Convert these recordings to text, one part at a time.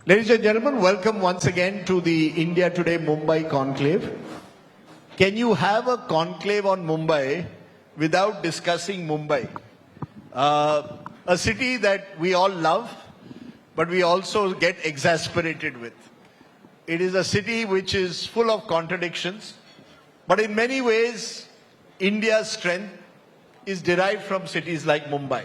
Ladies and gentlemen, welcome once again to the India Today Mumbai Conclave. Can you have a conclave on Mumbai without discussing Mumbai? A city that we all love, but we also get exasperated with. It is a city which is full of contradictions, but in many ways, India's strength is derived from cities like Mumbai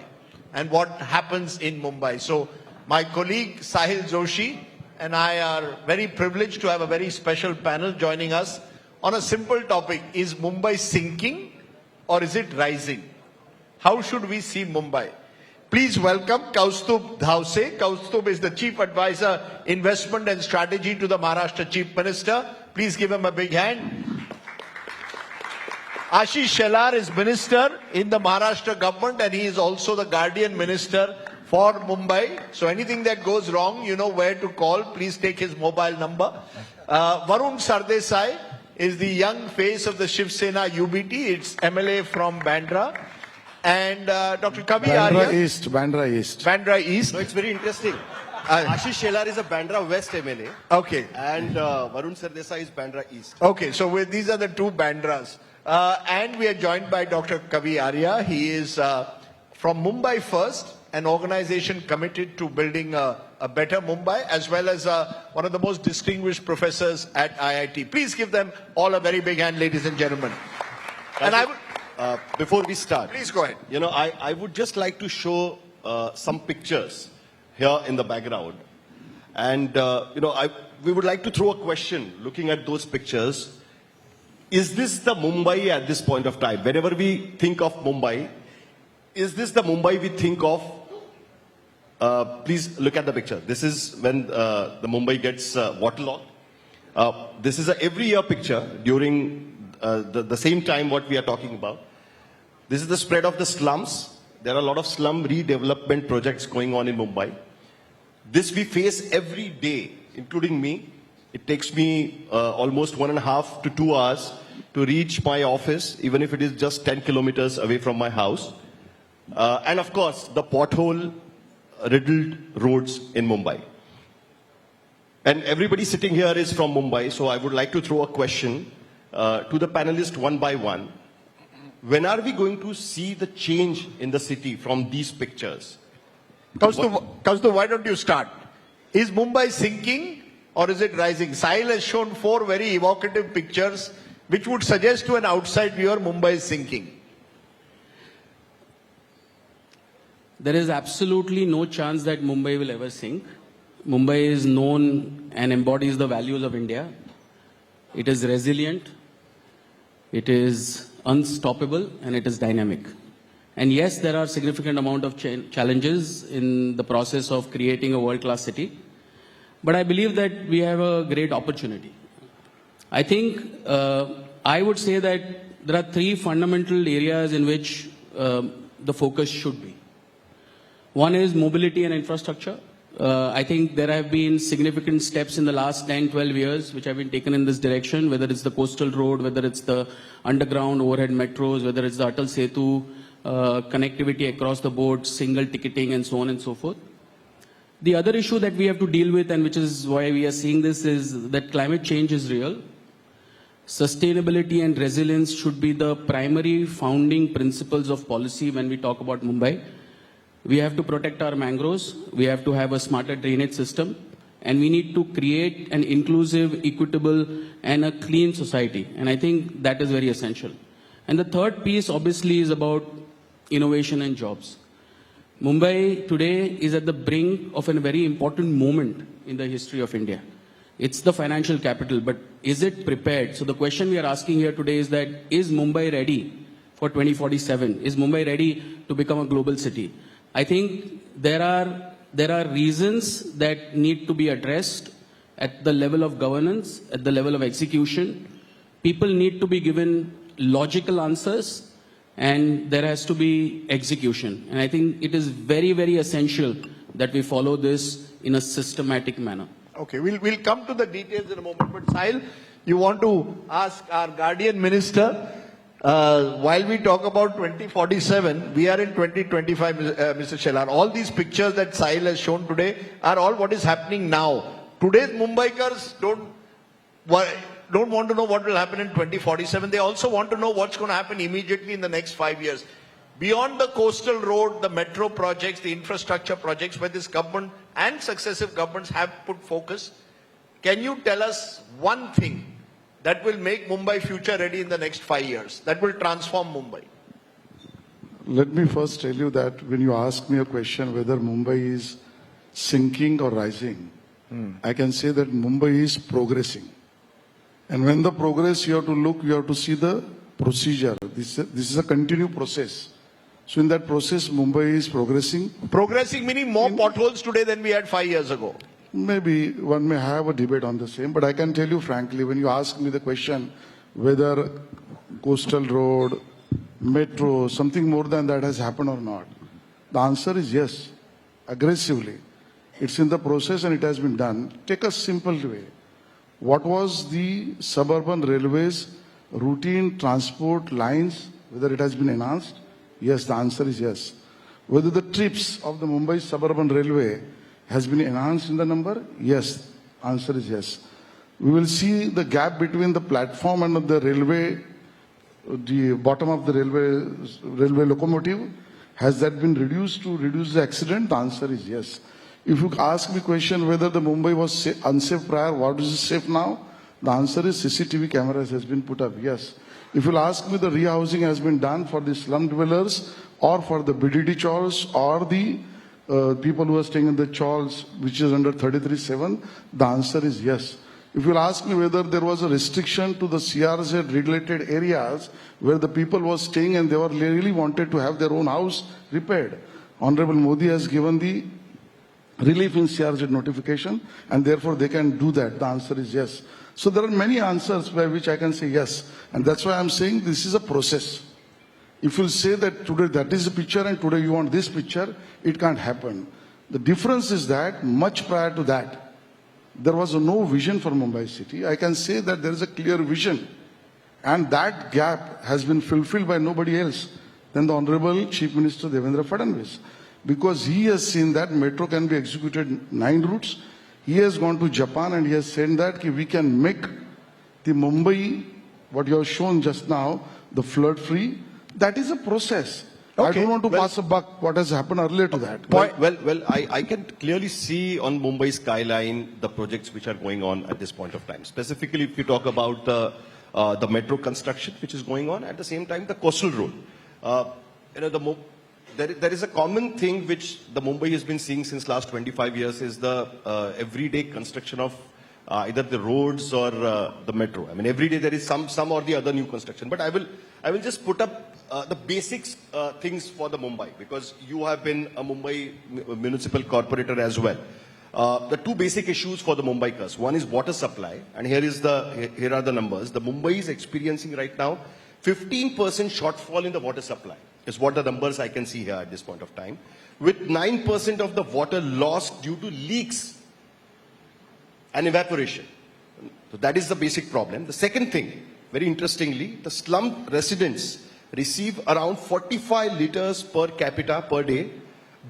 and what happens in Mumbai. So my colleague Sahil Joshi and I are very privileged to have a very special panel joining us on a simple topic. Is Mumbai sinking or is it rising? How should we see Mumbai? Please welcome Kaustubh Dhause. Kaustubh is the Chief Advisor, Investment and Strategy to the Maharashtra Chief Minister. Please give him a big hand. Ashish Shehlar is Minister in the Maharashtra government and he is also the Guardian Minister for Mumbai. So anything that goes wrong, you know where to call. Please take his mobile number. Varun Sardesai is the young face of the Shiv Sena UBT. It's MLA from Bandra. And Dr. Kavi Arya. Bandra East. Bandra East. No, it's very interesting. Ashish Shehlar is a Bandra West MLA. Okay. And Varun Sardesai is Bandra East. Okay, so these are the two Bandras. And we are joined by Dr. Kavi Arya. He is from Mumbai First, an organization committed to building a better Mumbai, as well as one of the most distinguished professors at IIT. Please give them all a very big hand, ladies and gentlemen. And I would... before we start, please go ahead. You know, I would just like to show some pictures here in the background. And, you know, we would like to throw a question looking at those pictures. Is this the Mumbai at this point of time? Whenever we think of Mumbai, is this the Mumbai we think of? Please look at the picture. This is when the Mumbai gets waterlogged. This is a every year picture during the same time what we are talking about. This is the spread of the slums. There are a lot of slum redevelopment projects going on in Mumbai. This we face every day, including me. It takes me almost 1.5 to 2 hours to reach my office, even if it is just 10 kilometers away from my house. And of course, the pothole-riddled roads in Mumbai. And everybody sitting here is from Mumbai, so I would like to throw a question to the panelists one by one. When are we going to see the change in the city from these pictures? Kaustubh, why don't you start? Is Mumbai sinking or is it rising? Sahil has shown 4 very evocative pictures which would suggest to an outside viewer Mumbai is sinking. There is absolutely no chance that Mumbai will ever sink. Mumbai is known and embodies the values of India. It is resilient, it is unstoppable, and it is dynamic. And yes, there are significant amount of challenges in the process of creating a world-class city. But I believe that we have a great opportunity. I think I would say that there are 3 fundamental areas in which the focus should be. One is mobility and infrastructure. I think there have been significant steps in the last 10-12 years which have been taken in this direction, whether it's the coastal road, whether it's the underground overhead metros, whether it's the Atal Setu, connectivity across the board, single ticketing, and so on and so forth. The other issue that we have to deal with, and which is why we are seeing this, is that climate change is real. Sustainability and resilience should be the primary founding principles of policy when we talk about Mumbai. We have to protect our mangroves, we have to have a smarter drainage system, and we need to create an inclusive, equitable, and a clean society. And I think that is very essential. And the third piece, obviously, is about innovation and jobs. Mumbai today is at the brink of a very important moment in the history of India. It's the financial capital, but is it prepared? So the question we are asking here today is that, is Mumbai ready for 2047? Is Mumbai ready to become a global city? I think there are reasons that need to be addressed at the level of governance, at the level of execution. People need to be given logical answers, and there has to be execution. And I think it is very, very essential that we follow this in a systematic manner. Okay, we'll come to the details in a moment, but Sahil, you want to ask our Guardian Minister, while we talk about 2047, we are in 2025, Mr. Shehlar. All these pictures that Sahil has shown today are all what is happening now. today's Mumbaikars don't want to know what will happen in 2047. They also want to know what's going to happen immediately in the next 5 years. Beyond the coastal road, the metro projects, the infrastructure projects where this government and successive governments have put focus, can you tell us one thing that will make Mumbai future ready in the next 5 years, that will transform Mumbai? Let me first tell you that when you ask me a question whether Mumbai is sinking or rising, I can say that Mumbai is progressing. And when the progress, you have to look, you have to see the procedure. This is a continued process. So in that process, Mumbai is progressing. Progressing meaning more potholes today than we had 5 years ago. Maybe one may have a debate on the same, but I can tell you frankly, when you ask me the question whether coastal road, metro, something more than that has happened or not, the answer is yes, aggressively. It's in the process and it has been done. Take a simple way. What was the suburban railways routine transport lines, whether it has been enhanced? Yes, the answer is yes. Whether the trips of the Mumbai suburban railway has been enhanced in the number? Yes, answer is yes. We will see the gap between the platform and the railway, the bottom of the railway locomotive. Has that been reduced to reduce the accident? The answer is yes. If you ask me question whether the Mumbai was unsafe prior, what is safe now? The answer is CCTV cameras has been put up, yes. If you'll ask me the rehousing has been done for the slum dwellers or for the BDD chawls or the people who are staying in the chawls which is under 33(7), the answer is yes. If you'll ask me whether there was a restriction to the CRZ related areas where the people were staying and they were really wanted to have their own house repaired, Honorable Modi has given the relief in CRZ notification and therefore they can do that. The answer is yes. So there are many answers by which I can say yes. And that's why I'm saying this is a process. If you say that today that is the picture and today you want this picture, it can't happen. The difference is that much prior to that, there was no vision for Mumbai city. I can say that there is a clear vision and that gap has been fulfilled by nobody else than the Honorable Chief Minister Devendra Fadnavis. Because he has seen that metro can be executed 9 routes. He has gone to Japan and he has said that we can make the Mumbai, what you have shown just now, the flood free. That is a process. Okay. I don't want to pass a buck what has happened earlier to that. I can clearly see on Mumbai skyline the projects which are going on at this point of time. Specifically, if you talk about the metro construction which is going on, at the same time the coastal road. There is a common thing which the Mumbai has been seeing since last 25 years is the everyday construction of either the roads or the metro. I mean, every day there is some or the other new construction. But I will just put up the basics things for the Mumbai, because you have been a Mumbai municipal corporator as well. The two basic issues for the Mumbaikars. One is water supply, and here are the numbers. The Mumbai is experiencing right now 15% shortfall in the water supply. Is what the numbers I can see here at this point of time, with 9% of the water lost due to leaks and evaporation. So that is the basic problem. The second thing, very interestingly, the slum residents receive around 45 liters per capita per day,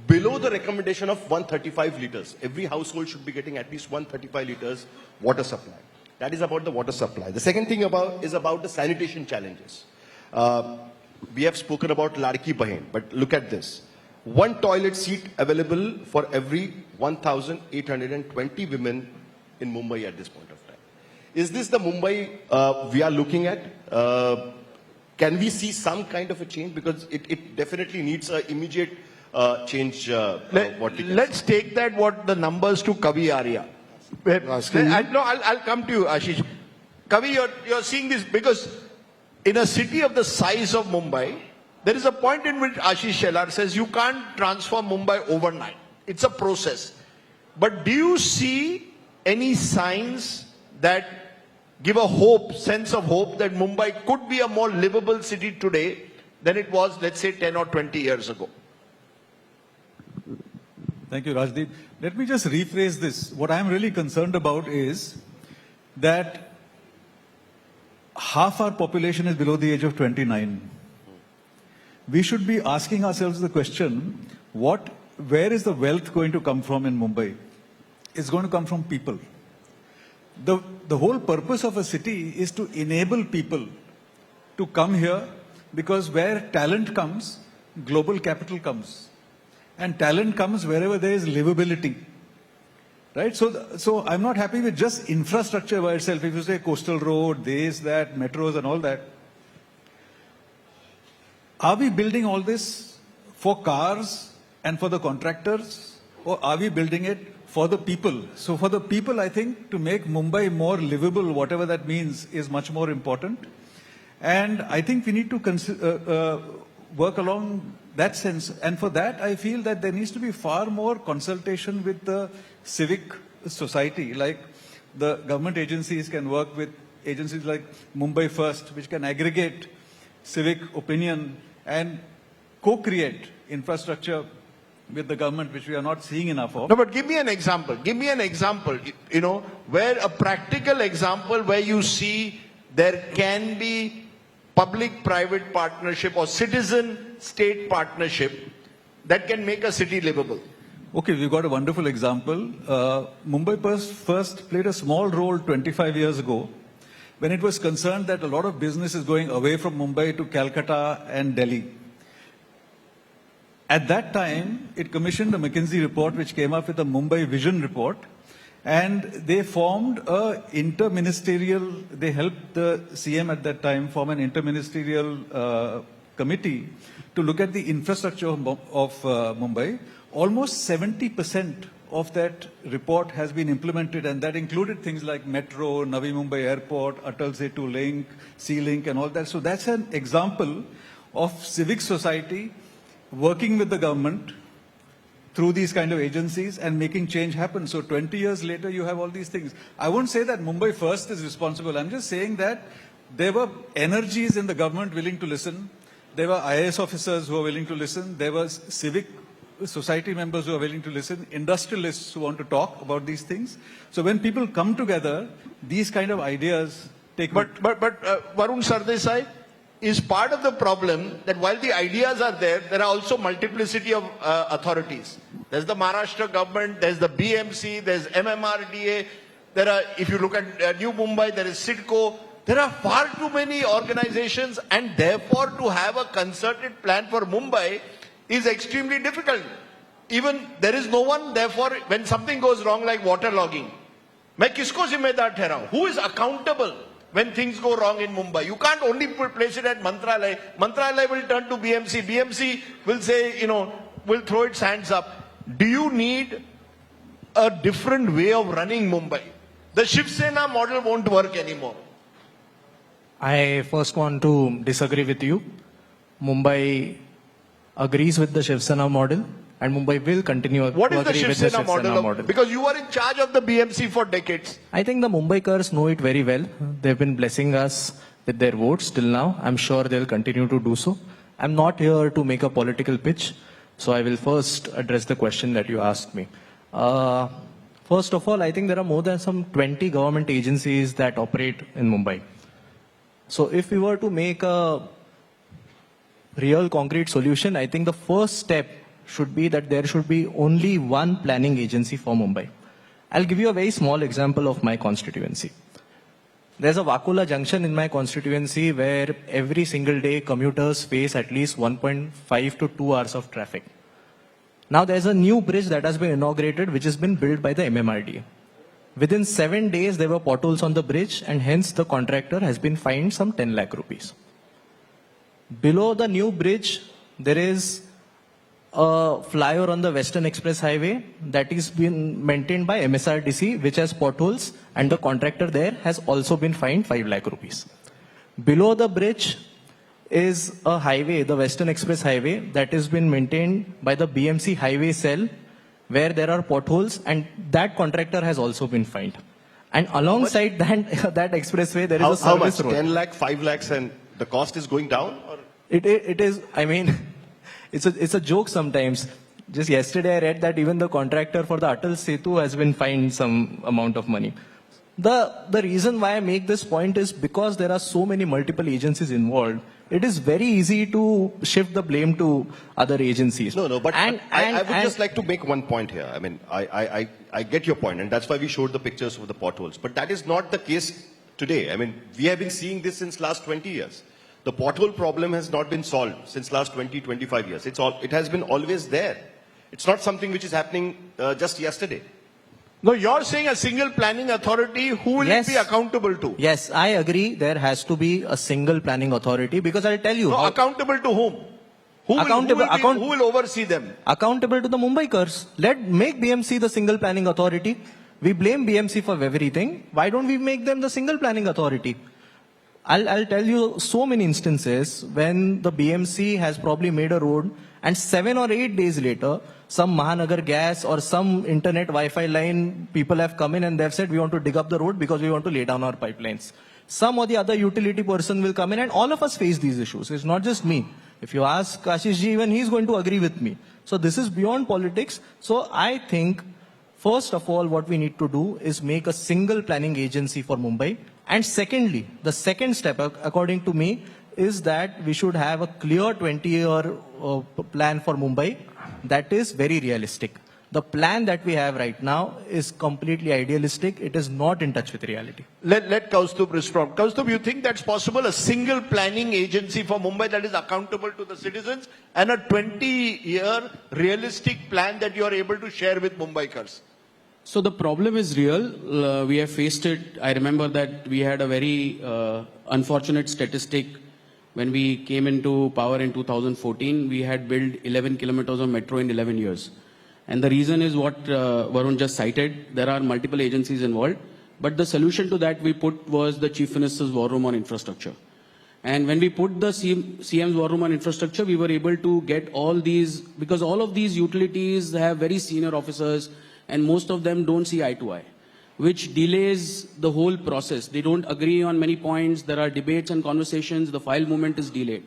below the recommendation of 135 liters. Every household should be getting at least 135 liters water supply. That is about the water supply. The second thing is about the sanitation challenges. We have spoken about Ladki Bahin, but look at this. 1 toilet seat available for every 1,820 women in Mumbai at this point of time. Is this the Mumbai we are looking at? Can we see some kind of a change? Because it definitely needs an immediate change. Let's take what the numbers to Kavi Arya. I'll come to you, Ashish. Kavi, you're seeing this because in a city of the size of Mumbai, there is a point in which Ashish Shehlar says you can't transform Mumbai overnight. It's a process. But do you see any signs that give a sense of hope that Mumbai could be a more livable city today than it was, let's say, 10 or 20 years ago? Thank you, Rajdeep. Let me just rephrase this. What I'm really concerned about is that half our population is below the age of 29. We should be asking ourselves the question, where is the wealth going to come from in Mumbai? It's going to come from people. the whole purpose of a city is to enable people to come here, because where talent comes, global capital comes. And talent comes wherever there is livability. Right? So I'm not happy with just infrastructure by itself. If you say coastal road, this, that, metros and all that. Are we building all this for cars and for the contractors? Or are we building it for the people? So for the people, I think to make Mumbai more livable, whatever that means, is much more important. And I think we need to work along that sense. And for that, I feel that there needs to be far more consultation with the civic society. Like the government agencies can work with agencies like Mumbai First, which can aggregate civic opinion and co-create infrastructure with the government, which we are not seeing enough of. No, but give me an example. Give me an example, you know, where a practical example where you see there can be public-private partnership or citizen-state partnership that can make a city livable. Okay, we've got a wonderful example. Mumbai First played a small role 25 years ago when it was concerned that a lot of business is going away from Mumbai to Calcutta and Delhi. At that time, it commissioned a McKinsey report which came up with a Mumbai Vision report, and they formed a interministerial, they helped the CM at that time form an interministerial committee to look at the infrastructure of Mumbai. Almost 70% of that report has been implemented, and that included things like metro, Navi Mumbai Airport, Atal Setu Link, Sea Link and all that. So that's an example of civic society working with the government through these kind of agencies and making change happen. So 20 years later, you have all these things. I won't say that Mumbai First is responsible. I'm just saying that there were energies in the government willing to listen. There were IAS officers who were willing to listen. There were civic society members who are willing to listen, industrialists who want to talk about these things. So when people come together, these kind of ideas take... But Varun Sardesai, is part of the problem that while the ideas are there are also multiplicity of authorities. There's the Maharashtra government, there's the BMC, there's MMRDA, there are, if you look at New Mumbai, there is CIDCO. There are far too many organizations, and therefore to have a concerted plan for Mumbai is extremely difficult. Even there is no one, therefore when something goes wrong like waterlogging, मैं किसको जिम्मेदार ठहराऊं? Who is accountable when things go wrong in Mumbai? You can't only place it at Mantralaya. Mantralaya will turn to BMC. BMC will say, you know, will throw its hands up. Do you need a different way of running Mumbai? The Shiv Sena model won't work anymore. I first want to disagree with you. Mumbai agrees with the Shiv Sena model, and Mumbai will continue what to is the agree Shiv with the Sena Shiv Sena model? Because you were in charge of the BMC for decades. I think the Mumbaikars know it very well. They've been blessing us with their votes till now. I'm sure they'll continue to do so. I'm not here to make a political pitch, so I will first address the question that you asked me. First of all, I think there are more than some 20 government agencies that operate in Mumbai. So if we were to make a real concrete solution, I think the first step should be that there should be only one planning agency for Mumbai. I'll give you a very small example of my constituency. There's a Vakula junction in my constituency where every single day commuters face at least 1.5 to 2 hours of traffic. Now there's a new bridge that has been inaugurated, which has been built by the MMRDA. Within 7 days, there were potholes on the bridge, and hence the contractor has been fined some 10 lakh rupees. Below the new bridge, there is a flyover on the Western Express Highway that is being maintained by MSRDC, which has potholes, and the contractor there has also been fined 5 lakh rupees. Below the bridge is a highway, the Western Express Highway, that has been maintained by the BMC Highway Cell, where there are potholes, and that contractor has also been fined. And alongside that expressway, there is a service road. 10 lakh, 5 lakhs, and the cost is going down? Or? It is, I mean, it's a joke sometimes. Just yesterday I read that even the contractor for the Atal Setu has been fined some amount of money. The reason why I make this point is because there are so many multiple agencies involved. It is very easy to shift the blame to other agencies. No, but I would just like to make one point here. I mean, I get your point, and that's why we showed the pictures of the potholes. But that is not the case today. I mean, we have been seeing this since last 20 years. The pothole problem has not been solved since last 20, 25 years. It has been always there. It's not something which is happening just yesterday. No, you're saying a single planning authority, who will it be accountable to? Yes, I agree. There has to be a single planning authority because I'll tell you. No, accountable to whom? Who will oversee them? Accountable to the Mumbaikars. Make BMC the single planning authority. We blame BMC for everything. Why don't we make them the single planning authority? I'll tell you so many instances when the BMC has probably made a road and 7 or 8 days later, some Mahanagar gas or some internet Wi-Fi line people have come in and they've said, we want to dig up the road because we want to lay down our pipelines. Some or the other utility person will come in, and all of us face these issues. It's not just me. If you ask Ashish ji, even he's going to agree with me. So this is beyond politics. So I think, first of all, what we need to do is make a single planning agency for Mumbai. And secondly, the second step, according to me, is that we should have a clear 20-year plan for Mumbai that is very realistic. The plan that we have right now is completely idealistic. It is not in touch with reality. Let Kaustubh respond. Kaustubh, you think that's possible? A single planning agency for Mumbai that is accountable to the citizens and a 20-year realistic plan that you are able to share with Mumbaikars? So the problem is real. We have faced it. I remember that we had a very unfortunate statistic when we came into power in 2014. We had built 11 kilometers of metro in 11 years. And the reason is what Varun just cited. There are multiple agencies involved. But the solution to that we put was the Chief Minister's War Room on Infrastructure. And when we put the CM's War Room on Infrastructure, we were able to get all these, because all of these utilities have very senior officers, and most of them don't see eye to eye, which delays the whole process. They don't agree on many points. There are debates and conversations. The file movement is delayed.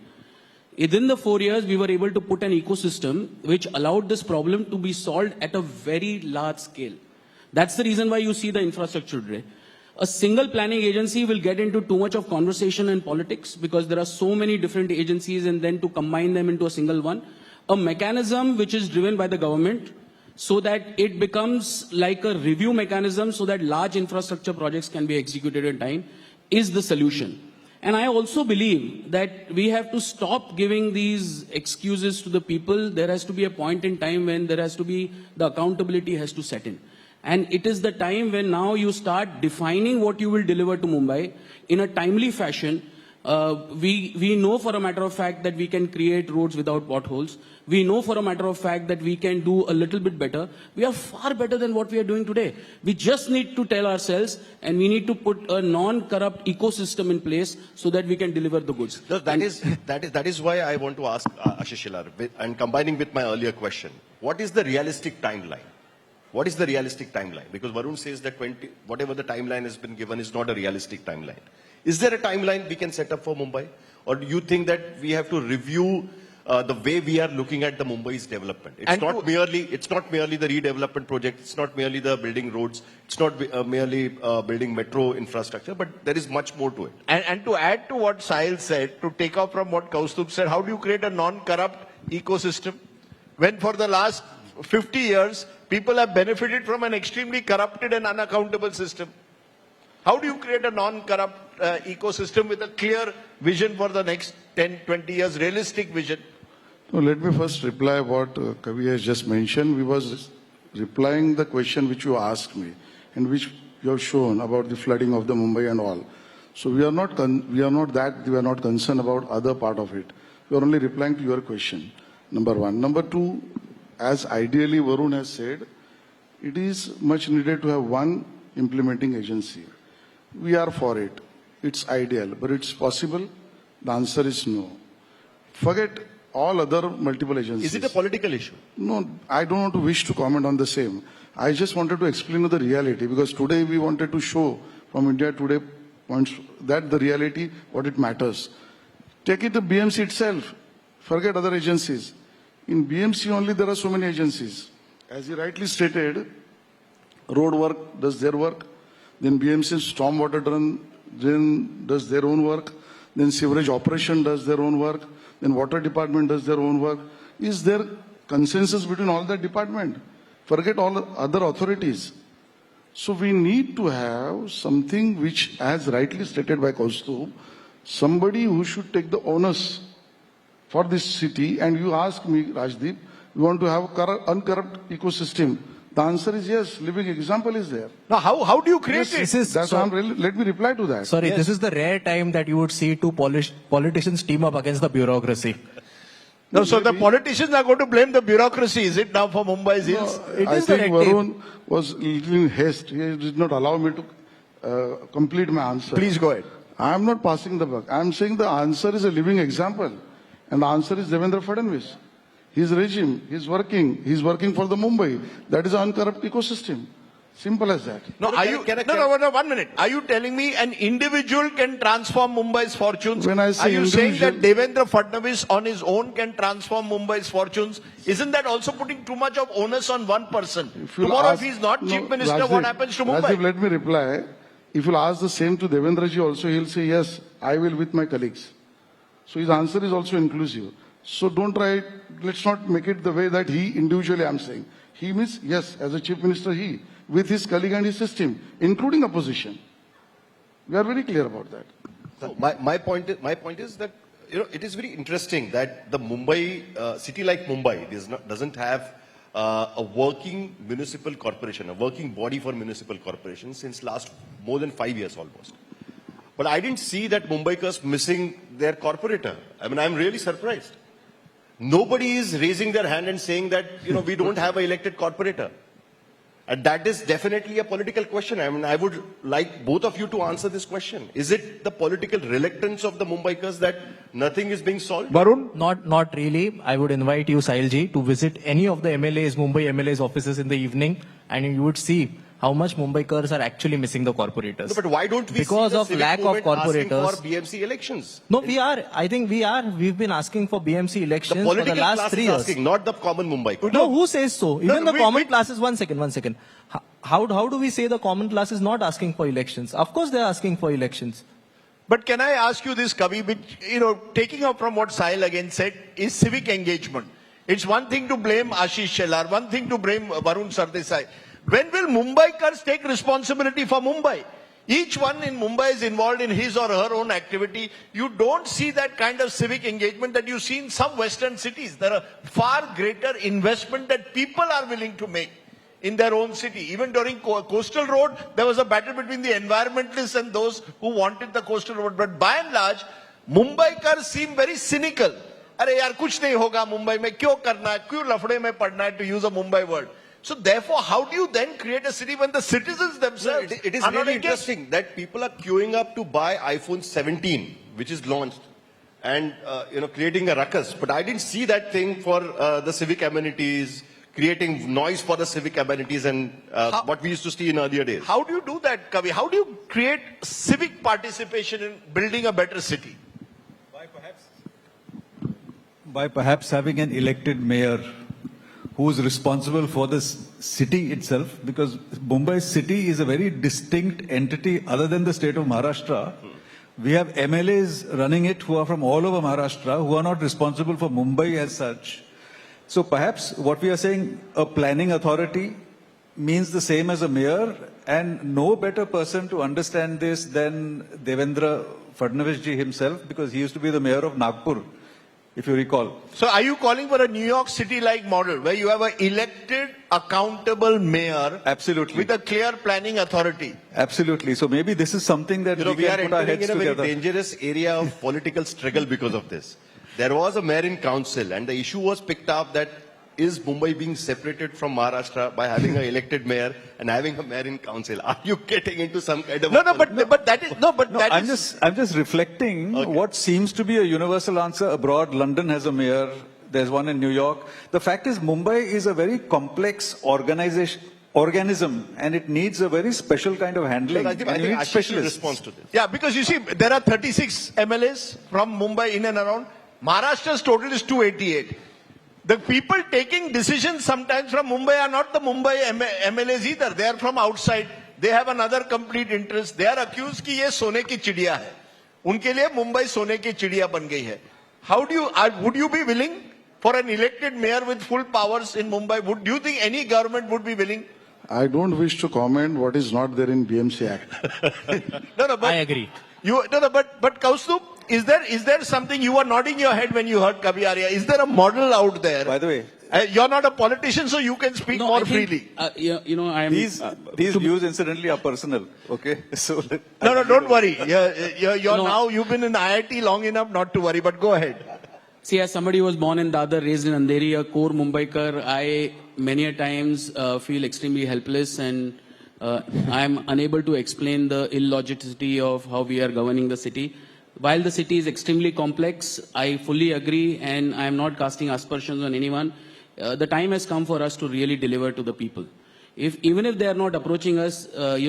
Within the 4 years, we were able to put an ecosystem which allowed this problem to be solved at a very large scale. That's the reason why you see the infrastructure today. A single planning agency will get into too much of conversation and politics because there are so many different agencies, and then to combine them into a single one. A mechanism which is driven by the government, so that it becomes like a review mechanism so that large infrastructure projects can be executed in time, is the solution. And I also believe that we have to stop giving these excuses to the people. There has to be a point in time when there has to be, the accountability has to set in. And it is the time when now you start defining what you will deliver to Mumbai in a timely fashion. We know for a matter of fact that we can create roads without potholes. We know for a matter of fact that we can do a little bit better. We are far better than what we are doing today. We just need to tell ourselves, and we need to put a non-corrupt ecosystem in place so that we can deliver the goods. No, that is why I want to ask Ashish Shehlar, and combining with my earlier question, what is the realistic timeline? What is the realistic timeline? Because Varun says that whatever the timeline has been given is not a realistic timeline. Is there a timeline we can set up for Mumbai? Or do you think that we have to review the way we are looking at the Mumbai's development? It's not merely the redevelopment project. It's not merely the building roads. It's not merely building metro infrastructure, but there is much more to it. And to add to what Sahil said, to take off from what Kaustubh said, how do you create a non-corrupt ecosystem? When for the last 50 years, people have benefited from an extremely corrupted and unaccountable system. How do you create a non-corrupt ecosystem with a clear vision for the next 10, 20 years, realistic vision? No, let me first reply what Kavi has just mentioned. We was replying the question which you asked me and which you have shown about the flooding of the Mumbai and all. So we are not concerned about other part of it. We are only replying to your question. Number one. Number two, as ideally Varun has said, it is much needed to have one implementing agency. We are for it. It's ideal, but it's possible? The answer is no. Forget all other multiple agencies. Is it a political issue? No, I don't want to wish to comment on the same. I just wanted to explain the reality, because today we wanted to show from India Today points that the reality, what it matters. Take it to BMC itself. Forget other agencies. In BMC only there are so many agencies. As you rightly stated, road work does their work. then BMC stormwater drain does their own work, then sewerage operation does their own work, then water department does their own work. Is there consensus between all that department? Forget all other authorities. So we need to have something which, as rightly stated by Kaustubh, somebody who should take the onus for this city. And you ask me, Rajdeep, you want to have a uncorrupt ecosystem. The answer is yes. Living example is there. Now, how do you create it? That's why let me reply to that. Sorry, this is the rare time that you would see two politicians team up against the bureaucracy. No, so the politicians are going to blame the bureaucracy, is it now, for Mumbai's ills? I think Varun was in haste. He did not allow me to complete my answer. Please go ahead. I am not passing the buck. I am saying the answer is a living example. And the answer is Devendra Fadnavis. His regime, he's working for the Mumbai. That is an uncorrupt ecosystem. Simple as that. No, no, 1 minute. Are you telling me an individual can transform Mumbai's fortunes? When I say are you saying that individual- Devendra Fadnavis on his own can transform Mumbai's fortunes? Isn't that also putting too much of onus on one person? Tomorrow, if he's not chief minister, what happens to Mumbai? Rajiv, let me reply. If you'll ask the same to Devendraji also, he'll say, yes, I will with my colleagues. So his answer is also inclusive. So don't try, let's not make it the way that he individually, I'm saying. He means, yes, as a chief minister, he, with his colleague and his system, including opposition. We are very clear about that. So my point is that, you know, it is very interesting that the Mumbai, city like Mumbai doesn't have a working municipal corporation, a working body for municipal corporations since last more than 5 years almost. But I didn't see that Mumbaikars missing their corporator. I mean, I'm really surprised. Nobody is raising their hand and saying that, you know, we don't have an elected corporator. And that is definitely a political question. I mean, I would like both of you to answer this question. Is it the political reluctance of the Mumbaikars that nothing is being solved? Varun? Not really. I would invite you, Sahilji, to visit any of the MLAs, Mumbai MLAs offices in the evening, and you would see how much Mumbaikars are actually missing the corporators. No, but why don't we because see the of civic lack of movement asking corporators for BMC elections? No, we are. I think we are. We've been asking for BMC elections The for the political last class 3 is years. asking, not the common Mumbaikar. No, who says so? Even the common wait. classes. One second. How do we say the common class is not asking for elections? Of course, they are asking for elections. But can I ask you this, Kavi, which, you know, taking up from what Sahil again said, is civic engagement. It's one thing to blame Ashish Shehlar, one thing to blame Varun Sardesai. When will Mumbaikars take responsibility for Mumbai? Each one in Mumbai is involved in his or her own activity. You don't see that kind of civic engagement that you see in some Western cities. There are far greater investment that people are willing to make in their own city. Even during Coastal Road, there was a battle between the environmentalists and those who wanted the Coastal Road. But by and large, Mumbaikars seem very cynical. अरे यार कुछ नहीं होगा मुंबई में क्यों करना है क्यों लफड़े में पड़ना है to use a Mumbai word. So therefore, how do you then create a city when the citizens themselves It is are not really engaged? interesting that people are queuing up to buy iPhone 17, which is launched, and you know, creating a ruckus. But I didn't see that thing for the civic amenities, creating noise for the civic amenities, and what we used to see in earlier days. How do you do that, Kavi? How do you create civic participation in building a better city? By perhaps having an elected mayor who is responsible for the city itself, because Mumbai city is a very distinct entity other than the state of Maharashtra. We have MLAs running it who are from all over Maharashtra, who are not responsible for Mumbai as such. So perhaps what we are saying, a planning authority means the same as a mayor, and no better person to understand this than Devendra Fadnavis ji himself, because he used to be the mayor of Nagpur, if you recall. So are you calling for a New York City-like model where you have an elected, accountable mayor Absolutely. with a clear planning authority? Absolutely. So maybe this is something that You know, we are can put our entering heads in a together. very dangerous area of political struggle because of this. There was a mayor in council, and the issue was picked up that is Mumbai being separated from Maharashtra by having an elected mayor and having a mayor in council? Are you getting into some kind of I'm just reflecting what seems to be a universal answer abroad. London has a mayor. There's one in New York. The fact is, Mumbai is a very complex organism, and it needs a very special kind of handling. I And think you need Ashish specialists. responds to this. Yeah, because you see, there are 36 MLAs from Mumbai in and around. Maharashtra's total is 288. The people taking decisions sometimes from Mumbai are not the Mumbai MLAs either. They are from outside. they have another complete interest. They are accused कि ये सोने की चिड़िया है. उनके लिए मुंबई सोने की चिड़िया बन गई है. How do you, would you be willing for an elected mayor with full powers in Mumbai? Do you think any government would be willing? I don't wish to comment what is not there in BMC Act. No, but I agree. But Kaustubh, is there something you were nodding your head when you heard Kavi Arya? Is there a model out there? By the way, you're not a politician, so you can speak more freely. these views incidentally are personal. Okay, so No, don't worry. You've been in IIT long enough not to worry. But go ahead. See, as somebody who was born in Dadar, raised in Andheri, a core Mumbaikar, I many a times feel extremely helpless, and I am unable to explain the illogicity of how we are governing the city. While the city is extremely complex, I fully agree, and I am not casting aspersions on anyone. The time has come for us to really deliver to the people. Even if they are not approaching us, we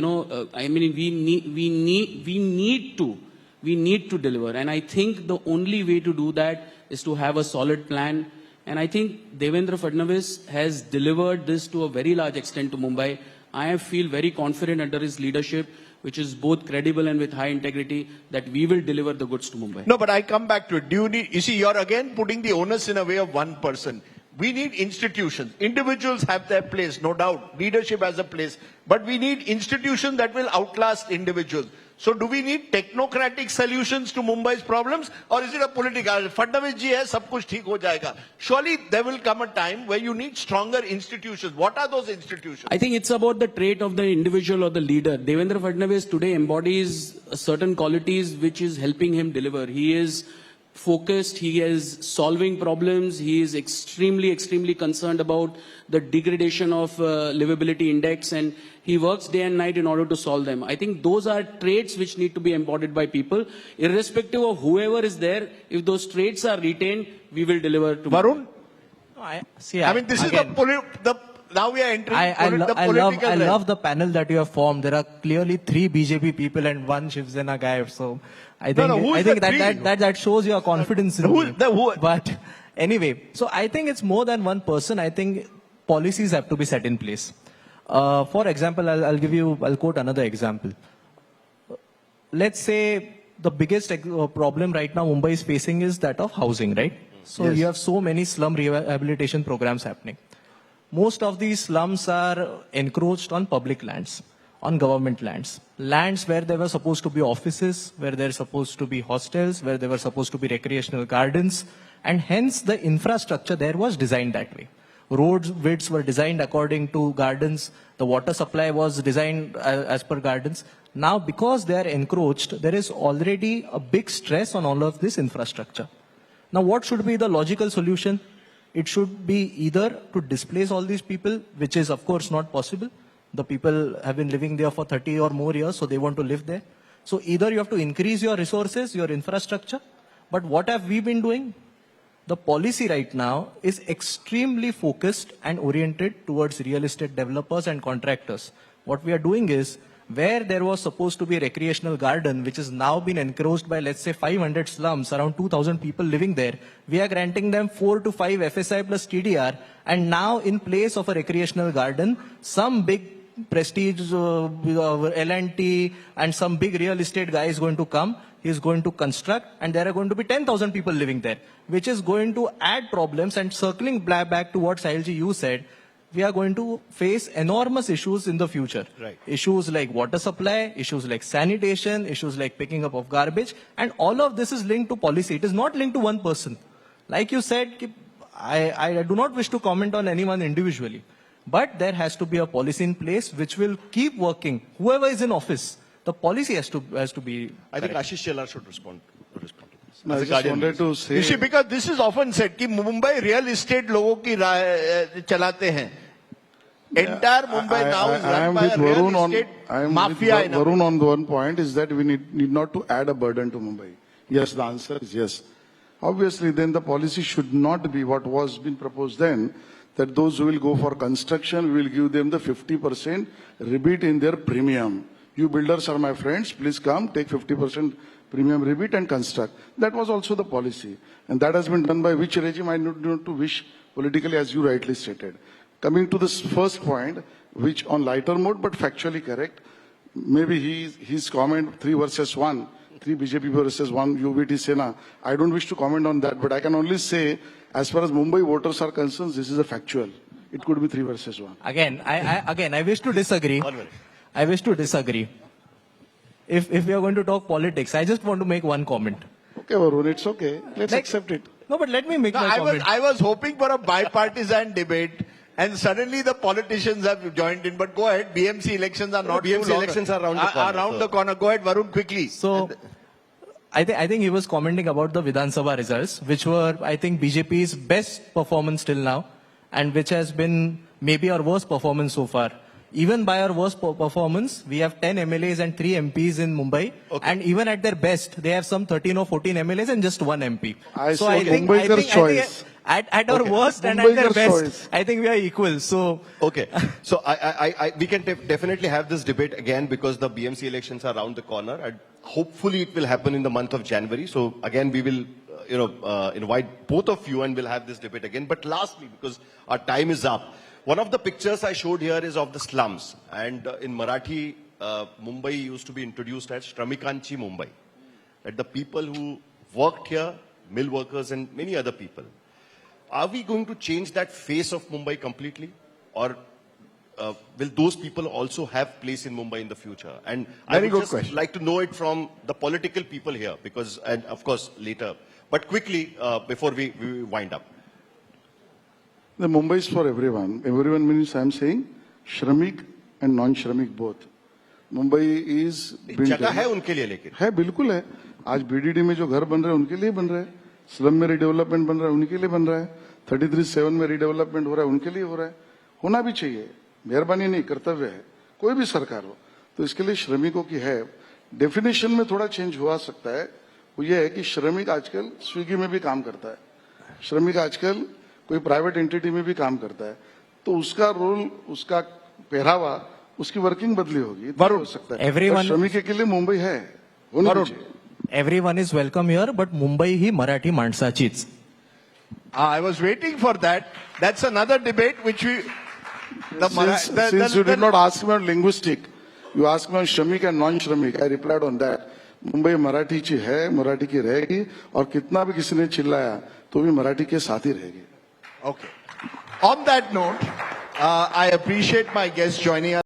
need to deliver. And I think the only way to do that is to have a solid plan. And I think Devendra Fadnavis has delivered this to a very large extent to Mumbai. I feel very confident under his leadership, which is both credible and with high integrity, that we will deliver the goods to Mumbai. No, but I come back to it. You see, you're again putting the onus in a way of one person. We need institutions. Individuals have their place, no doubt. Leadership has a place. But we need institutions that will outlast individuals. So do we need technocratic solutions to Mumbai's problems? Or is it a political? Fadnavis ji hai, sab kuch theek ho jayega. Surely there will come a time where you need stronger institutions. What are those institutions? I think it's about the trait of the individual or the leader. Devendra Fadnavis today embodies certain qualities which is helping him deliver. He is focused, he is solving problems, he is extremely concerned about the degradation of livability index, and he works day and night in order to solve them. I think those are traits which need to be embodied by people. Irrespective of whoever is there, if those traits are retained, we will deliver to Varun? people. Now we are entering I political love the panel that you have formed. There are clearly 3 BJP people and 1 Shiv Sena guy. So I think that shows your confidence in me. But anyway, so I think it's more than one person. I think policies have to be set in place. For example, I'll quote another example. Let's say the biggest problem right now Mumbai is facing is that of housing, right? So you have so many slum rehabilitation programs happening. Most of these slums are encroached on public lands, on government lands. Lands where there were supposed to be offices, where there were supposed to be hostels, where there were supposed to be recreational gardens, and hence the infrastructure there was designed that way. Roads widths were designed according to gardens. The water supply was designed as per gardens. Now, because they are encroached, there is already a big stress on all of this infrastructure. Now, what should be the logical solution? It should be either to displace all these people, which is of course not possible. The people have been living there for 30 or more years, so they want to live there. So either you have to increase your resources, your infrastructure. But what have we been doing? The policy right now is extremely focused and oriented towards real estate developers and contractors. What we are doing is, where there was supposed to be a recreational garden, which has now been encroached by, let's say, 500 slums, around 2,000 people living there, we are granting them 4 to 5 FSI plus TDR, and now in place of a recreational garden, some big prestige L&T and some big real estate guy is going to come, he is going to construct, and there are going to be 10,000 people living there, which is going to add problems. And circling back to what Sahilji you said, we are going to face enormous issues in the future. Right. Issues like water supply, issues like sanitation, issues like picking up of garbage, and all of this is linked to policy. It is not linked to one person. Like you said, I do not wish to comment on anyone individually, but there has to be a policy in place which will keep working. Whoever is in office, the policy has to be. I think Ashish Shehlar should respond to this. No, I just wanted to say. You see, because this is often said कि Mumbai real estate लोगों की चलाते हैं. Entire Mumbai now is run by a real estate mafia. I am with Varun on the one point is that we need not to add a burden to Mumbai. Yes, the answer is yes. Obviously, then the policy should not be what was been proposed then, that those who will go for construction, we will give them the 50% rebate in their premium. You builders are my friends, please come, take 50% premium rebate and construct. That was also the policy. And that has been done by which regime I don't know to wish politically, as you rightly stated. Coming to this first point, which on lighter mode but factually correct, maybe his comment 3 versus 1, 3 BJP versus 1 UBT Sena. I don't wish to comment on that, but I can only say, as far as Mumbai voters are concerned, this is a factual. It could be 3 versus 1. Again, I wish to disagree. 1 minute. I wish to disagree. If we are going to talk politics, I just want to make one comment. Okay, Varun, it's okay. Let's accept it. No, but let me make No, my comment. I was hoping for a bipartisan debate, and suddenly the politicians have joined in. But go ahead, BMC elections are not BMC too long. elections are around the corner, Around so- the corner. Go ahead, Varun, quickly. So, I think he was commenting about the Vidhan Sabha results, which were, I think, BJP's best performance till now, and which has been maybe our worst performance so far. Even by our worst performance, we have 10 MLAs and 3 MPs in Mumbai. Okay. And even at their best, they have some 13 or 14 MLAs and just 1 MP. I so see. I think, Mumbai's choice. at our worst and at Mumbai's their best, choice. I think we are equal. So, Okay, so we can definitely have this debate again because the BMC elections are around the corner, and hopefully it will happen in the month of January. So again, we will, invite both of you and we'll have this debate again. But lastly, because our time is up, one of the pictures I showed here is of the slums, and in Marathi, Mumbai used to be introduced as Shramikanchi Mumbai, that the people who worked here, mill workers and many other people. Are we going to change that face of Mumbai completely, or will those people also have place in Mumbai in the future? And I Very would good just question. like to know it from the political people here, because, and of course later, but quickly before we wind up. The Mumbai is for everyone. Everyone means I am saying Shramik and non-Shramik both. Mumbai is built. जगह है उनके लिए लेकिन है, बिल्कुल है. आज VDD में जो घर बन रहे हैं उनके लिए बन रहे हैं. स्लम में रिडेवलपमेंट बन रहा है उनके लिए बन रहा है. 33/7 में रिडेवलपमेंट हो रहा है उनके लिए हो रहा है. होना भी चाहिए. मेहरबानी नहीं, कर्तव्य है. कोई भी सरकार हो. तो इसके लिए श्रमिकों की है. डेफिनेशन में थोड़ा चेंज हुआ सकता है. वो ये है कि श्रमिक आजकल स्विगी में भी काम करता है. श्रमिक आजकल कोई प्राइवेट एंटिटी में भी काम करता है. तो उसका रोल, उसका पहरावा, उसकी वर्किंग बदली होगी. हो सकता है. Everyone- श्रमिक के लिए मुंबई है. होनी भी चाहिए. everyone is welcome here, but Mumbai he Marathi माणसाचीच. I was waiting for that. That's another debate which we. Since you did not ask me on linguistic, you asked me on Shramik and non-Shramik. I replied on that. Mumbai Marathi ची है, मराठी की रहेगी, और कितना भी किसी ने चिल्लाया तो भी मराठी के साथ ही रहेगी. Okay. On that note, I appreciate my guests joining us.